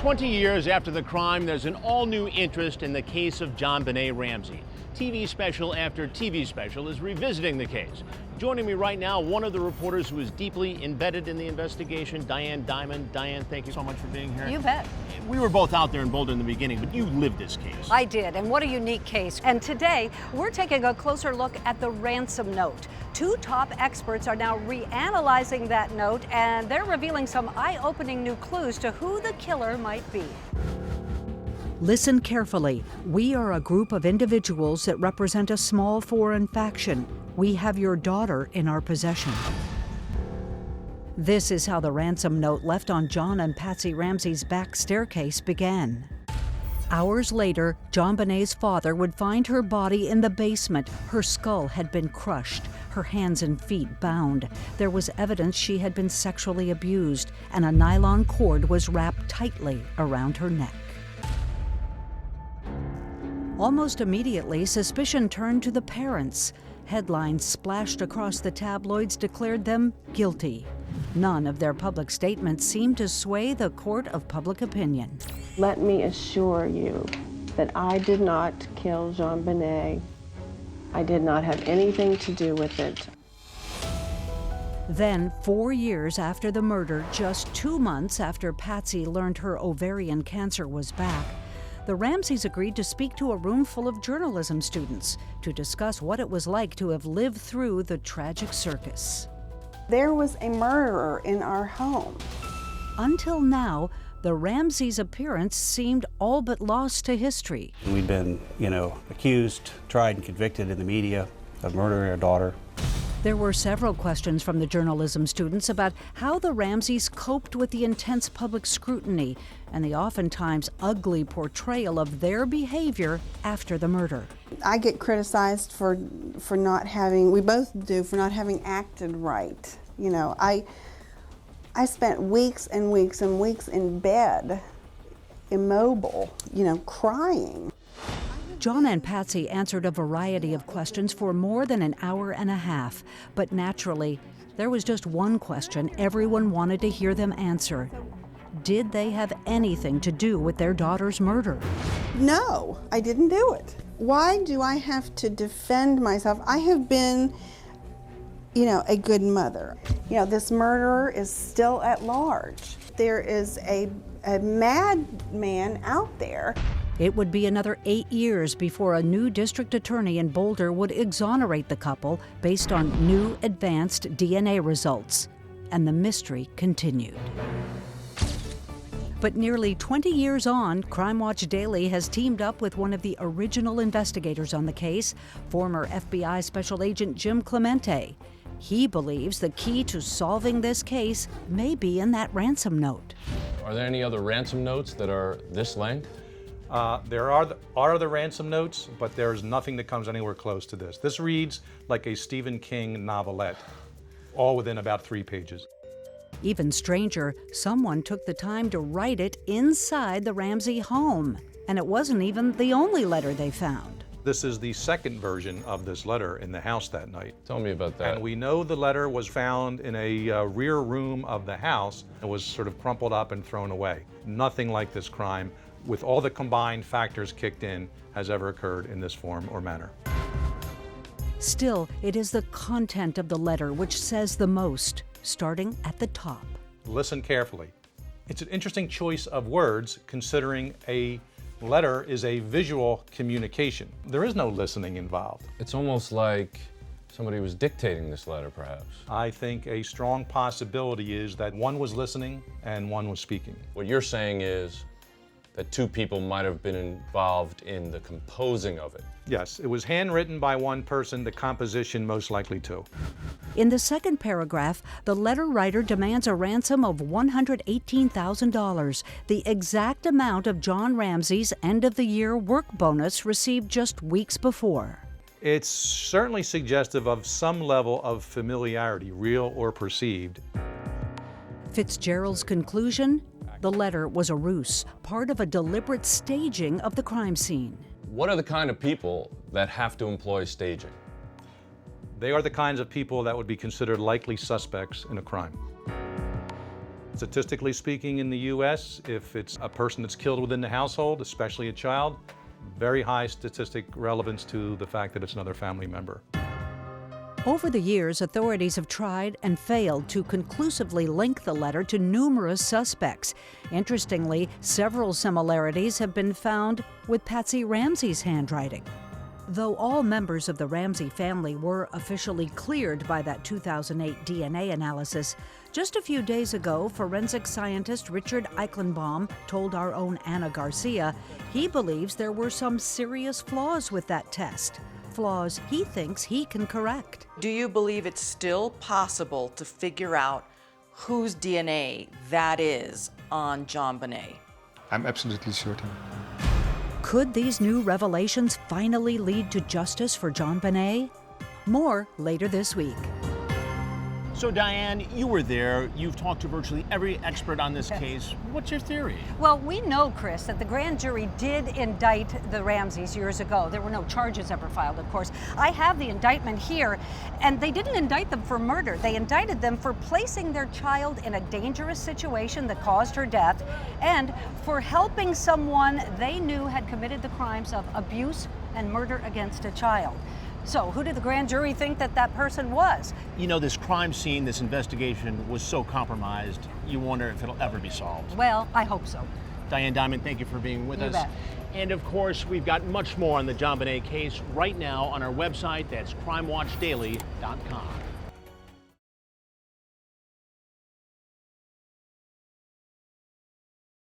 20 years after the crime, there's an all-new interest in the case of JonBenét Ramsey. TV special after TV special is revisiting the case. Joining me right now, one of the reporters who is deeply embedded in the investigation, Diane Diamond. Diane, thank you so much for being here. You bet. We were both out there in Boulder in the beginning, but you lived this case. I did, and what a unique case. And today, we're taking a closer look at the ransom note. Two top experts are now reanalyzing that note, and they're revealing some eye-opening new clues to who the killer might be. Listen carefully. We are a group of individuals that represent a small foreign faction. We have your daughter in our possession. This is how the ransom note left on John and Patsy Ramsey's back staircase began. Hours later, JonBenét's father would find her body in the basement. Her skull had been crushed, her hands and feet bound. There was evidence she had been sexually abused, and a nylon cord was wrapped tightly around her neck. Almost immediately, suspicion turned to the parents. Headlines splashed across the tabloids declared them guilty. None of their public statements seemed to sway the court of public opinion. Let me assure you that I did not kill JonBenét. I did not have anything to do with it. Then, 4 years after the murder, just 2 months after Patsy learned her ovarian cancer was back, the Ramseys agreed to speak to a room full of journalism students to discuss what it was like to have lived through the tragic circus. There was a murderer in our home. Until now, the Ramseys' appearance seemed all but lost to history. We'd been, accused, tried, and convicted in the media of murdering our daughter. There were several questions from the journalism students about how the Ramseys coped with the intense public scrutiny and the oftentimes ugly portrayal of their behavior after the murder. I get criticized for not having, we both do, for not having acted right. I spent weeks and weeks and weeks in bed, immobile, crying. John and Patsy answered a variety of questions for more than an hour and a half, but naturally, there was just one question everyone wanted to hear them answer. Did they have anything to do with their daughter's murder? No, I didn't do it. Why do I have to defend myself? I have been, a good mother. This murderer is still at large. There is a madman out there. It would be another 8 years before a new district attorney in Boulder would exonerate the couple based on new advanced DNA results. And the mystery continued. But nearly 20 years on, Crime Watch Daily has teamed up with one of the original investigators on the case, former FBI Special Agent Jim Clemente. He believes the key to solving this case may be in that ransom note. Are there any other ransom notes that are this length? There are the ransom notes, but there's nothing that comes anywhere close to this. This reads like a Stephen King novelette, all within about 3 pages. Even stranger, someone took the time to write it inside the Ramsey home. And it wasn't even the only letter they found. This is the second version of this letter in the house that night. Tell me about that. And we know the letter was found in a rear room of the house. It was sort of crumpled up and thrown away. Nothing like this crime, with all the combined factors kicked in, has ever occurred in this form or manner. Still, it is the content of the letter which says the most, starting at the top. Listen carefully. It's an interesting choice of words, considering a letter is a visual communication. There is no listening involved. It's almost like somebody was dictating this letter, perhaps. I think a strong possibility is that one was listening and one was speaking. What you're saying is that 2 people might have been involved in the composing of it. Yes, it was handwritten by one person, the composition most likely 2. In the second paragraph, the letter writer demands a ransom of $118,000, the exact amount of John Ramsey's end-of-the-year work bonus received just weeks before. It's certainly suggestive of some level of familiarity, real or perceived. Fitzgerald's conclusion? The letter was a ruse, part of a deliberate staging of the crime scene. What are the kind of people that have to employ staging? They are the kinds of people that would be considered likely suspects in a crime. Statistically speaking, in the U.S., if it's a person that's killed within the household, especially a child, very high statistic relevance to the fact that it's another family member. Over the years, authorities have tried and failed to conclusively link the letter to numerous suspects. Interestingly, several similarities have been found with Patsy Ramsey's handwriting. Though all members of the Ramsey family were officially cleared by that 2008 DNA analysis, just a few days ago, forensic scientist Richard Eichenbaum told our own Anna Garcia he believes there were some serious flaws with that test. Flaws he thinks he can correct. Do you believe it's still possible to figure out whose DNA that is on JonBenét? I'm absolutely certain. Could these new revelations finally lead to justice for JonBenét? More later this week. So Diane, you were there. You've talked to virtually every expert on this case. What's your theory? Well, we know, Chris, that the grand jury did indict the Ramseys years ago. There were no charges ever filed, of course. I have the indictment here, and they didn't indict them for murder. They indicted them for placing their child in a dangerous situation that caused her death, and for helping someone they knew had committed the crimes of abuse and murder against a child. So who did the grand jury think that person was? You know, this crime scene, this investigation was so compromised, you wonder if it'll ever be solved. Well, I hope so. Diane Diamond, thank you for being with us. Bet. And of course, we've got much more on the JonBenét case right now on our website. That's crimewatchdaily.com.